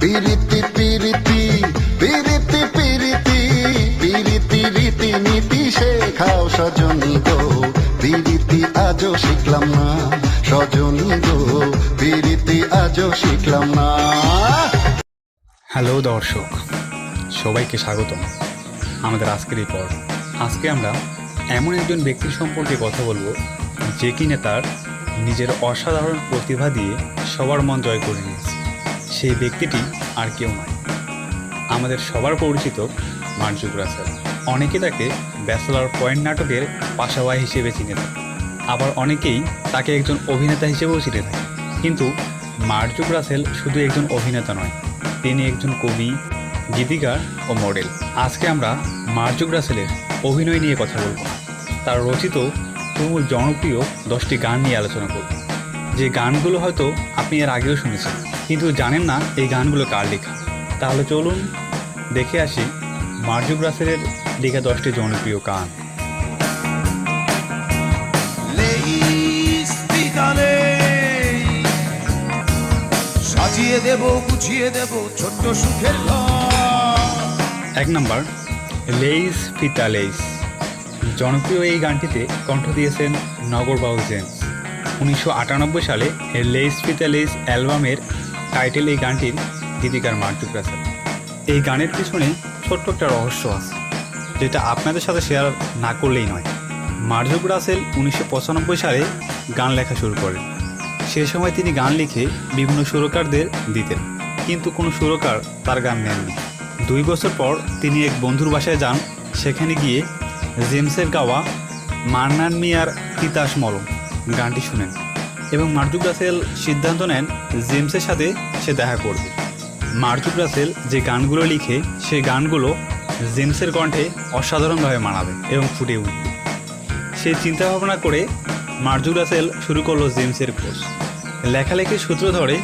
পিরিতি পিরিতি পিরিতি পিরিতি পিরিতি রীতি নীতি শেখাও সজনী গো, পিরিতি আজও শিখলাম না সজনী গো, পিরিতি আজও শিখলাম না। হ্যালো দর্শক, সবাইকে স্বাগতম আমাদের আজকের এই পর্ব। আজকে আমরা এমন একজন ব্যক্তির সম্পর্কে কথা বলবো যে কিনা তার নিজের অসাধারণ প্রতিভা দিয়ে সবার মন জয় করে নিয়েছে। সেই ব্যক্তিটি আর কেউ নয়, আমাদের সবার পরিচিত মার্ক জুকরাসেল। অনেকে তাকে ব্যাচেলর পয়েন্ট নাটকের পাশাওয়াই হিসেবে চিনে থাকে, আবার অনেকেই তাকে একজন অভিনেতা হিসেবেও চিনে থাকে। কিন্তু মার্ক জুকরাসেল শুধু একজন অভিনেতা নয়, তিনি একজন কবি, গীতিকার ও মডেল। আজকে আমরা মার্ক জুকরাসেলের অভিনয় নিয়ে কথা বলব, তার রচিত তুমুল জনপ্রিয় 10টি গান নিয়ে আলোচনা করব, যে গানগুলো হয়তো আপনি এর আগেও শুনেছেন কিন্তু জানেন না এই গানগুলো কার লেখা। তাহলে চলুন দেখে আসি মার্ক জুকরাসেলের লেখা 10টি জনপ্রিয় গান। সাজিয়ে দেব, গুছিয়ে দেব ছোট্ট সুখের ঘর। 1 নম্বর, লেইস ফিতা লেইস। জনপ্রিয় এই গানটিতে কণ্ঠ দিয়েছেন নগর বাউল জেমস। 1998 সালে লেইস ফিতা লেইস অ্যালবামের টাইটেল এই গানটির গীতিকার মার্ক জুকরাসেল। এই গানের পিছনে ছোট্ট একটা রহস্য আছে, যেটা আপনাদের সাথে শেয়ার না করলেই নয়। মার্ক জুকরাসেল 1995 সালে গান লেখা শুরু করেন। সে সময় তিনি গান লিখে বিভিন্ন সুরকারদের দিতেন, কিন্তু কোনো সুরকার তার গান নেননি। 2 বছর পর তিনি এক বন্ধুর বাসায় যান। সেখানে গিয়ে জেমসের গাওয়া মান্নান মিয়ার তিতাস মলম গানটি শুনেন এবং মার্ক জুকরাসেল সিদ্ধান্ত নেন জেমসের সাথে সে দেখা করবে। মার্ক জুকরাসেল যে গানগুলো লিখে সেই গানগুলো জেমসের কণ্ঠে অসাধারণভাবে মানাবে এবং ফুটে উঠবে। সে চিন্তাভাবনা করে মার্ক জুকরাসেল শুরু করলো জেমসের খোঁজ। লেখালেখির সূত্র ধরে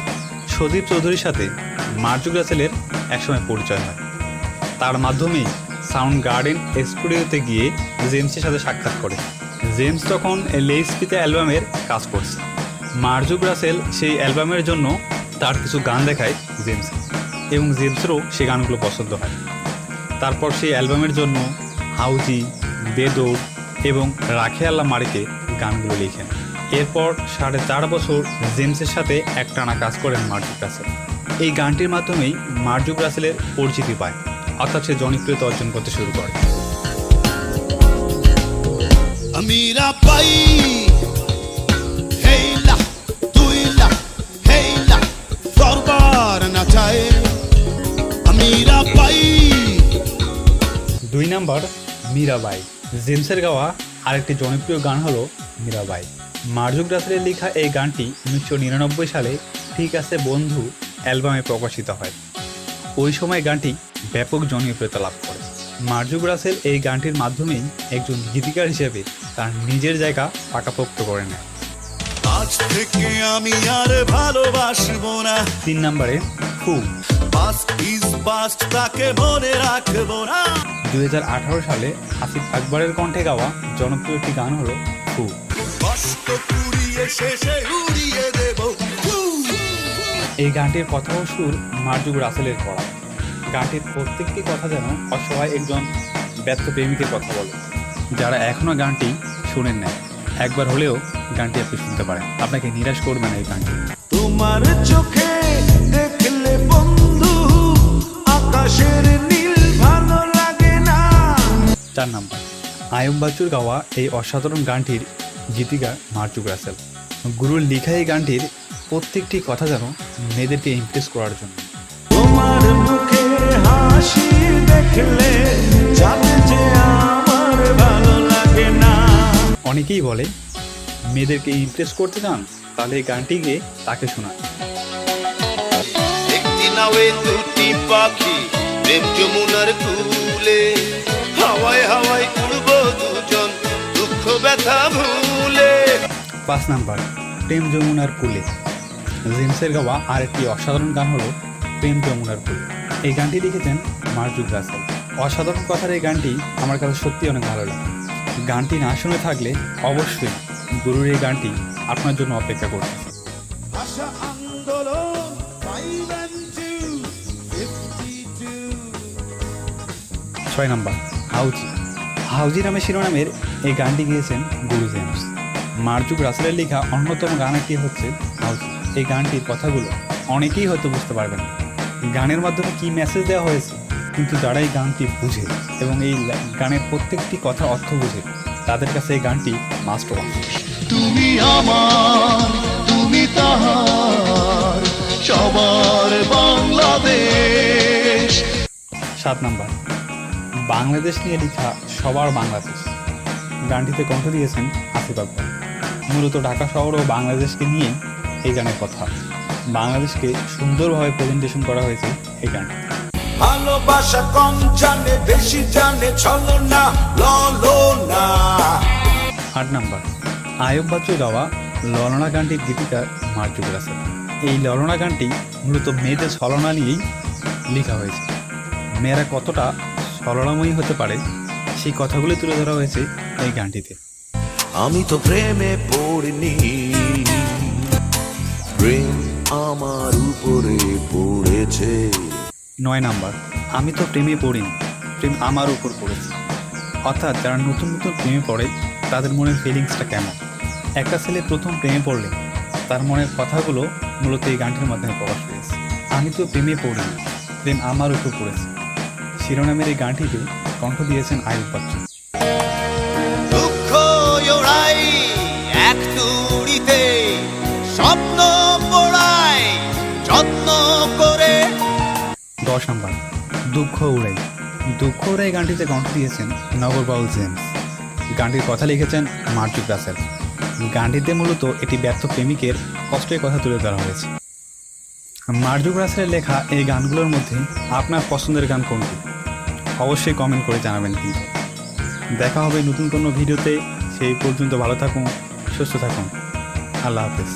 সদীপ চৌধুরীর সাথে মার্ক জুকরাসেলের একসময় পরিচয় হয়। তার মাধ্যমেই সাউন্ড গার্ডেন স্টুডিওতে গিয়ে জেমসের সাথে সাক্ষাৎ করে। জেমস তখন লেইস ফিতা অ্যালবামের কাজ করছে। মার্ক জুকরাসেল সেই অ্যালবামের জন্য তার কিছু গান দেখায় জেমস এবং জেমসেরও সেই গানগুলো পছন্দ হয়। তারপর সেই অ্যালবামের জন্য হাউজি, বেদৌড় এবং রাখে আল্লাহ মারিকে গানগুলো লিখেন। এরপর 4.5 বছর জেমসের সাথে একটানা কাজ করেন মার্ক জুকরাসেল। এই গানটির মাধ্যমেই মার্ক জুকরাসেলের পরিচিতি পায়, অর্থাৎ সে জনপ্রিয়তা অর্জন করতে শুরু করে। আমিরা পাই হেইলা তুইলা হেইলা দরবার নাচায় আমিরা পাই। 2 নম্বর, মীরাবাই। জেমসের গাওয়া আরেকটি জনপ্রিয় গান হলো মীরাবাই। মার্ক জুকরাসেলের লেখা এই গানটি 1999 সালে ঠিক আছে বন্ধু অ্যালবামে প্রকাশিত হয়। ওই সময় গানটি ব্যাপক জনপ্রিয়তা লাভ করে। মার্ক জুকরাসেল এই গানটির মাধ্যমেই একজন গীতিকার হিসেবে তার নিজের জায়গা পাকাপোক্ত করে নেয়। আজ থেকে আমি আর ভালোবাসবো না। 3 নম্বরে, ফু। পাস্ট ইজ পাস্ট, তাকে মনে রাখবো না। 2018 সালে আসিফ আকবরের কণ্ঠে গাওয়া জনপ্রিয় একটি গান হলো ফু। কষ্ট পুড়িয়ে শেষে উড়িয়ে দেব। এই গানটির কথা ও সুর মার্ক জুকরাসেলের করা। গানটির প্রত্যেকটি কথা যেন অসহায় একজন ব্যর্থ প্রেমিকের কথা বলে। যারা এখনও গানটি শুনেন না, একবার হলেও গানটি আপনি শুনতে পারেন, আপনাকে নিরাশ করবে না এই গানটি। তোমার চোখে দেখলে বন্ধু আকাশের নীল ভালো লাগে না। 4 নম্বর, আয়ুব বাচ্চুর গাওয়া এই অসাধারণ গানটির গীতিকার মার্ক জুকরাসেল। গুরুর লেখা এই গানটির প্রত্যেকটি কথা যেন মেয়েদেরকে ইমপ্রেস করার জন্য। তোমার মুখে হাসি দেখলে জানে যে আমার ভালো লাগে না। অনেকেই বলে মেয়েদেরকে ইমপ্রেস করতে চান, তাহলে এই গানটি গিয়ে তাকে শোনান। একটি নাওয়ে দুটি পাখি প্রেম যমুনার কূলে, হাওয়ায় হাওয়ায় উড়বো দুজন দুঃখ ব্যথা ভুলে। 5 নম্বর, প্রেম যমুনার কূলে। জেমসের গাওয়া আরেকটি অসাধারণ গান হলো প্রেম যমুনার কূলে। এই গানটি লিখেছেন মার্ক জুকরাসেল। অসাধারণ কথার এই গানটি আমার কাছে সত্যি অনেক ভালো লাগে। গানটি না শুনে থাকলে অবশ্যই গুরুর এই গানটি আপনার জন্য অপেক্ষা করছে। ভাষা আন্দোলন 6 নম্বর হাউজি। হাউজি নামে শিরোনামের এই গানটি গেয়েছেন গুরু জেমস। মার্জুক রাসেলের লেখা অন্যতম গান একটি হচ্ছে হাউজি। এই গানটির কথাগুলো অনেকেই হয়তো বুঝতে পারবেন না গানের মাধ্যমে কি মেসেজ দেওয়া হয়েছে, কিন্তু যারা এই গানটি বুঝে এবং এই গানের প্রত্যেকটি কথার অর্থ বুঝে তাদের কাছে এই গানটি মাস্ট ওয়াচ। তুমি আমার, তুমি তাহার, সবার বাংলাদেশ। 7 নম্বর বাংলাদেশ নিয়ে লেখা সবার বাংলাদেশ। গানটিতে কণ্ঠ দিয়েছেন আসিফ আকবর। মূলত ঢাকা শহর ও বাংলাদেশকে নিয়েই এই গানের কথা। বাংলাদেশকে সুন্দরভাবে প্রেজেন্টেশন করা হয়েছে এই গানটি। ভালোবাসা কম জানে, বেশি জানে ছলনা ললনা। 8 নম্বর আয়ুব বাচ্চু গাওয়া ললনা গানটির গীতিকার মার্জুক রাসেল। এই ললনা গানটি মূলত মেয়েদের ছলনা নিয়েই লেখা হয়েছে। মেয়েরা কতটা ছলনাময়ী হতে পারে সেই কথাগুলি তুলে ধরা হয়েছে এই গানটিতে। আমি তো প্রেমে পড়িনি, প্রেম আমার উপরে পড়েছে। 9 নম্বর আমি তো প্রেমে পড়িনি, প্রেম আমার উপর পড়েছে। অর্থাৎ যারা নতুন নতুন প্রেমে পড়ে তাদের মনের ফিলিংসটা কেমন। একটা ছেলে প্রথম প্রেমে পড়লে তার মনের কথাগুলো মূলত এই গানটির মাধ্যমে প্রকাশ পেয়েছে। আমি তো প্রেমে পড়িনি, প্রেম আমার উপর পড়েছে শিরোনামের এই গানটিতে কণ্ঠ দিয়েছেন আয়ুব বাচ্চু। দুঃখ ওড়াই এক তুড়িতে, স্বপ্ন পড়াই যত্ন করে। 10 নম্বর দুঃখ উড়াই। দুঃখ উড়াই গানটিতে কণ্ঠ দিয়েছেন নগর বাউল জেমস। গানটির কথা লিখেছেন মার্জুক রাসেল। গানটিতে মূলত এটি ব্যর্থ প্রেমিকের কষ্টের কথা তুলে ধরা হয়েছে। মার্জুক রাসেলের লেখা এই গানগুলোর মধ্যে আপনার পছন্দের গান কোনটি অবশ্যই কমেন্ট করে জানাবেন। কিন্তু দেখা হবে নতুন কোনো ভিডিওতে। সেই পর্যন্ত ভালো থাকুন, সুস্থ থাকুন। আল্লাহ হাফেজ।